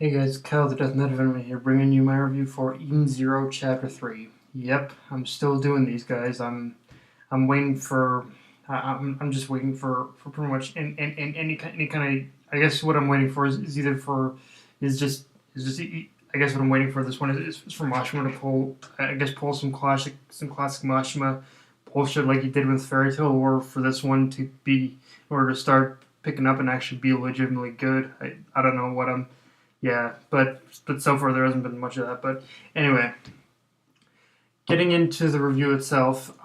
Hey guys, Kyle the Death Metal Veteran here, bringing you my review for Eden Zero Chapter 3. Yep, I'm still doing these, guys. I'm waiting for I'm just waiting for pretty much any kind of. I guess what I'm waiting for is either for is just I guess what I'm waiting for this one is for Mashima to pull some classic Mashima bullshit like he did with Fairy Tail, or for this one to be in order to start picking up and actually be legitimately good. I don't know what I'm. Yeah, but so far there hasn't been much of that. But anyway, getting into the review itself,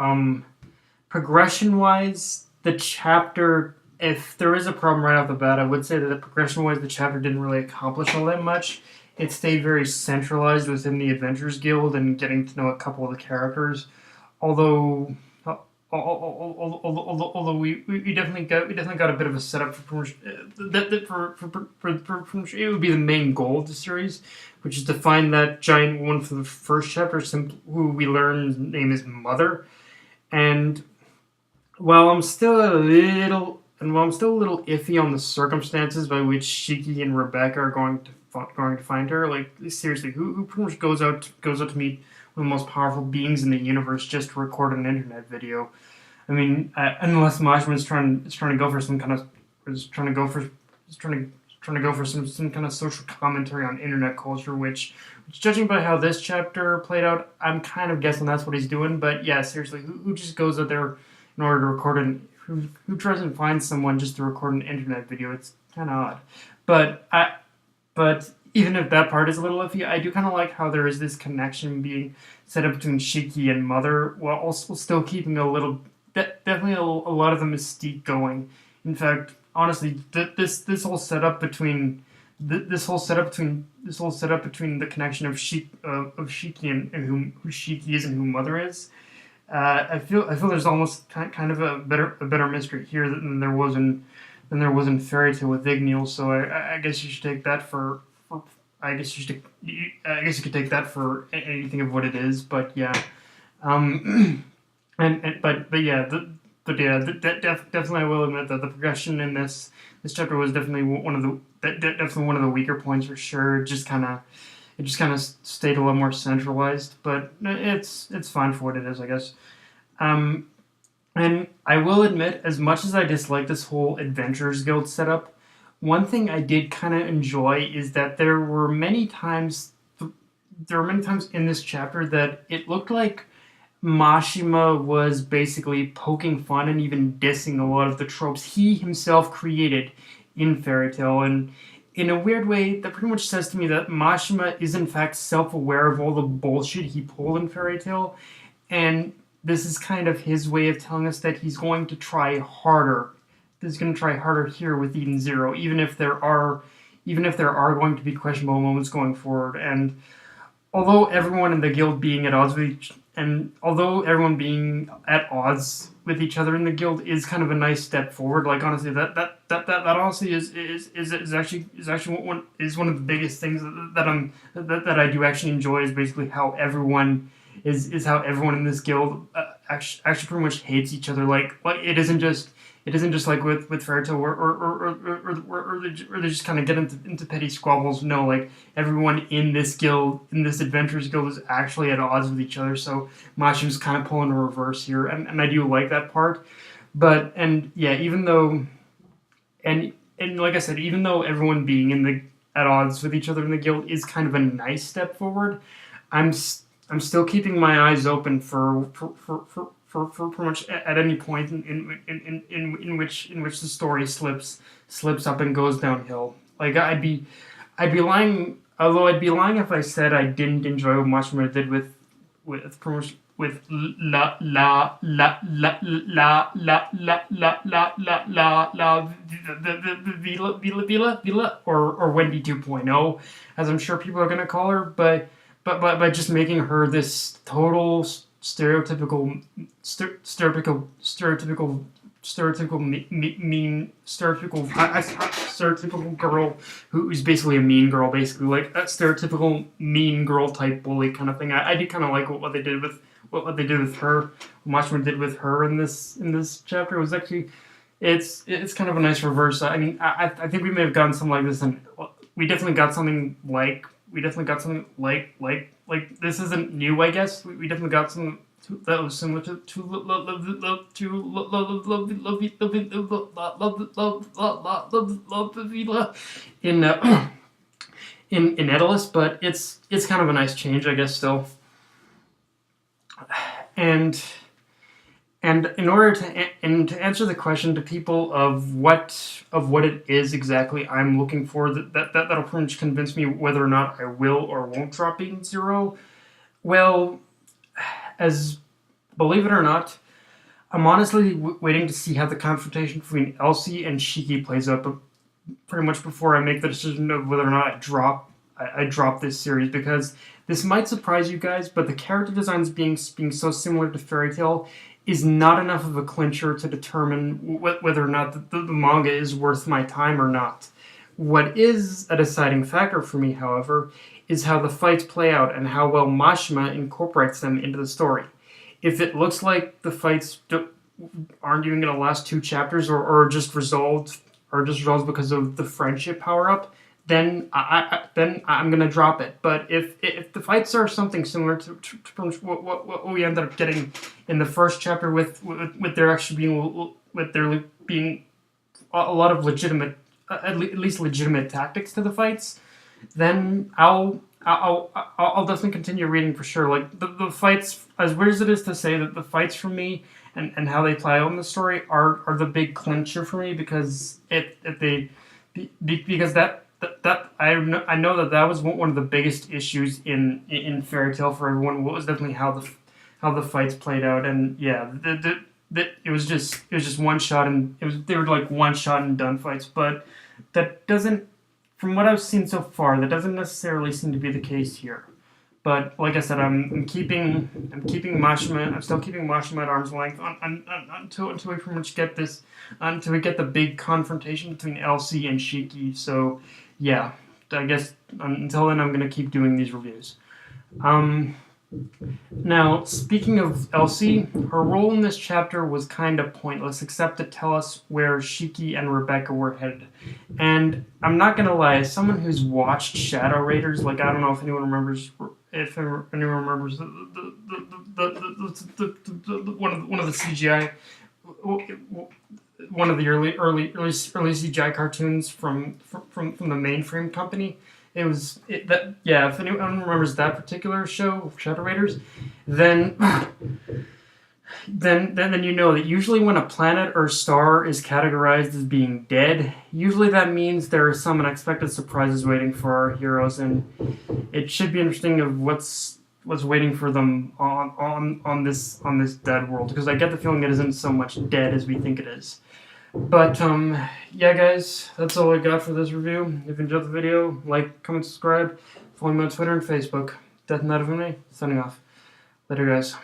progression wise, the chapter, if there is a problem right off the bat, I would say that progression wise, the chapter didn't really accomplish all that much. It stayed very centralized within the Adventurers Guild and getting to know a couple of the characters. Although although we definitely got a bit of a setup for it would be the main goal of the series, which is to find that giant woman for the first chapter, who we learn name is Mother. And while I'm still a little iffy on the circumstances by which Shiki and Rebecca are going to find her, like seriously, who pretty much goes out to meet one of the most powerful beings in the universe just to record an internet video? I mean, unless Mashima is trying to go for some kind of is trying to go for is trying to go for some kind of social commentary on internet culture, which judging by how this chapter played out, I'm kind of guessing that's what he's doing. But yeah, seriously, who just goes out there in order to record who tries and finds someone just to record an internet video? It's kind of odd. But even if that part is a little iffy, I do kind of like how there is this connection being set up between Shiki and Mother, while also still keeping definitely a lot of the mystique going. In fact, honestly, this whole setup between this whole setup between the connection of Shiki and who Shiki is and who Mother is. I feel there's almost kind of a better mystery here than there was in Fairy Tale with Igneel. So I guess you should take that for I guess I guess you could take that for anything of what it is. But yeah, but yeah, definitely I will admit that the progression in this chapter was definitely definitely one of the weaker points for sure. It just kind of stayed a lot more centralized, but it's fine for what it is, I guess. Um, and I will admit, as much as I dislike this whole Adventurers Guild setup, one thing I did kind of enjoy is that there were many times in this chapter that it looked like Mashima was basically poking fun and even dissing a lot of the tropes he himself created in Fairy Tail. And in a weird way, that pretty much says to me that Mashima is in fact self-aware of all the bullshit he pulled in Fairy Tail, and this is kind of his way of telling us that he's going to try harder. He's going to try harder here with Eden Zero, even if there are going to be questionable moments going forward. And although everyone in the guild being at odds with although everyone being at odds with each other in the guild is kind of a nice step forward. Like honestly, that honestly is actually one of the biggest things that I do actually enjoy, is basically how everyone how everyone in this guild actually pretty much hates each other. Like it isn't just like with Fairy Tail, or they just kind of get into petty squabbles. No, like everyone in this guild, in this Adventurers Guild, is actually at odds with each other. So Mashima's kind of pulling a reverse here, and I do like that part. But and yeah, even though and like I said, even though everyone being at odds with each other in the guild is kind of a nice step forward, I'm still keeping my eyes open for pretty much at any point in which the story slips up and goes downhill. Like I'd be lying, although I'd be lying if I said I didn't enjoy what Mashima did pretty much with Vila or Wendy 2.0, as I'm sure people are gonna call her, but by just making her this total stereotypical stereotypical girl who's basically a mean girl, basically like a stereotypical mean girl type bully kind of thing. I do kind of like what they did with her. What Mashima did with her in this chapter was actually it's kind of a nice reverse. I mean, I think we may have gotten something like this in we definitely got something like this isn't new, I guess. We definitely got something that was similar to in in Daedalus, but it's kind of a nice change, I guess, still. And in order to answer the question to people of what it is exactly I'm looking for, that'll pretty much convince me whether or not I will or won't drop Being Zero. Well, as believe it or not, I'm honestly waiting to see how the confrontation between Elsie and Shiki plays out, but pretty much before I make the decision of whether or not I drop this series, because this might surprise you guys, but the character designs being so similar to Fairy Tail is not enough of a clincher to determine whether or not the manga is worth my time or not. What is a deciding factor for me, however, is how the fights play out and how well Mashima incorporates them into the story. If it looks like the fights aren't even going to last 2 chapters or just resolved because of the friendship power up, then I'm gonna drop it. But if the fights are something similar to what we ended up getting in the first chapter with there actually being a lot of legitimate, at least legitimate tactics to the fights, then I'll definitely continue reading for sure. Like the fights, as weird as it is to say, that the fights for me and how they play out in the story are the big clincher for me, because because I know that was one of the biggest issues in Fairy Tail for everyone. What was definitely how the fights played out, and yeah, it was just one shot, and they were like one shot and done fights. But that doesn't, from what I've seen so far, that doesn't necessarily seem to be the case here. But like I said, I'm keeping Mashima. I'm still keeping Mashima at arm's length until we pretty much get until we get the big confrontation between Elsie and Shiki. So yeah, I guess until then I'm gonna keep doing these reviews. Now, speaking of Elsie, her role in this chapter was kind of pointless, except to tell us where Shiki and Rebecca were headed. And I'm not gonna lie, as someone who's watched Shadow Raiders, like I don't know if anyone remembers one of the CGI, one of the early CGI cartoons from the Mainframe company. If anyone remembers that particular show, Shadow Raiders, then you know that usually when a planet or star is categorized as being dead, usually that means there are some unexpected surprises waiting for our heroes, and it should be interesting of what's waiting for them on this dead world, because I get the feeling it isn't so much dead as we think it is. But yeah, guys, that's all I got for this review. If you enjoyed the video, like, comment, subscribe, follow me on Twitter and Facebook. Death Night of Me, signing off. Later, guys.